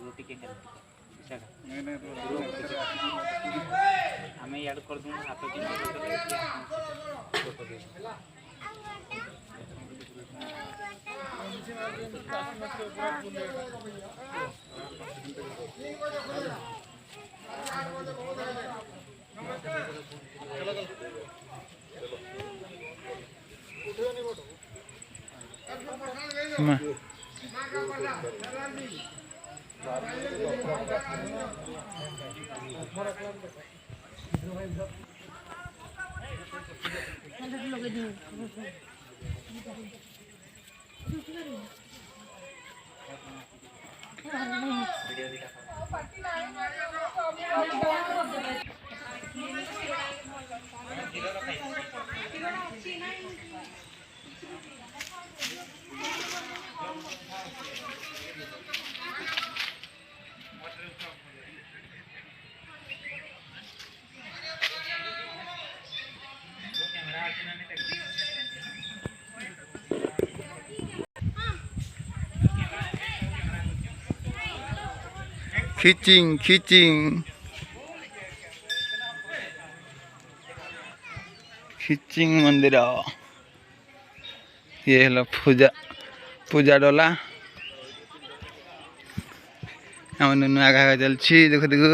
रोटी के हमें याद कर दूँ आप खींचिंग खींचिंग खींचिंग मंदिर ये है पूजा पूजा डला हम आगा चलছি देखो देखो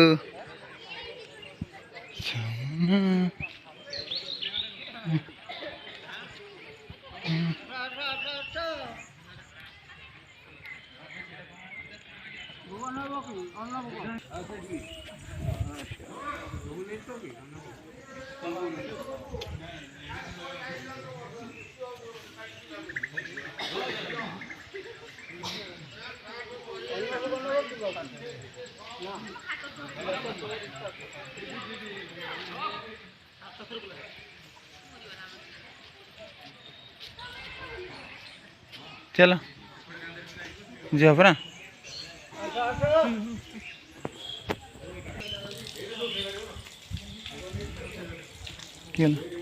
चलो जो अपना चलो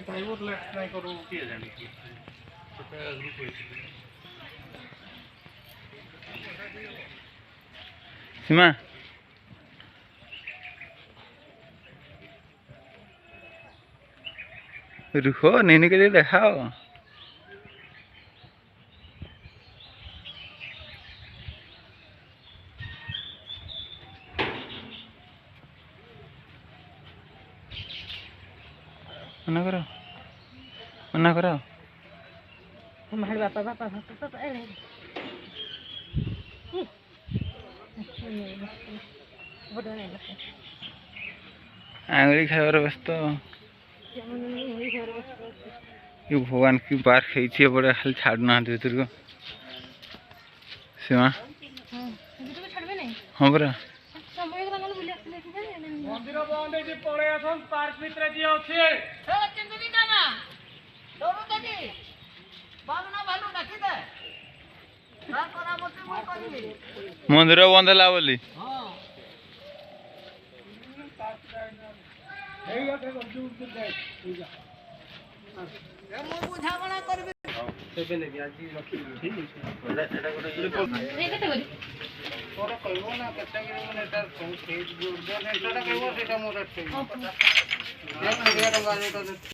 ड्राइवर लेट नहीं करो किए जाने की ग्रुप सीमा रुको नहीं के लिए दिखाओ मना करो मना करो हमारे बापा बापा बापा आंगली खावर व्यस्त ये भगवान की बार खाई बड़े खाली छाड़ना भर को सीमा हाँ परा मंदिर बंद है पड़े आसन पार्क भीतर जी अछि ए चिंतनी काना डरो तकी बालना भालू डाकी दे ना परामर्श मु करबी मंदिर बंद होला बोली हां एई आके गजू दे पूजा ए मु बुझावना करबी सेबे ने आज रखी ठीक है एटा कोटे ए केते करी तोरा कहबो ना केते गिरी मने तार फेस जो ने तोरा कहबो सेटा मोर रख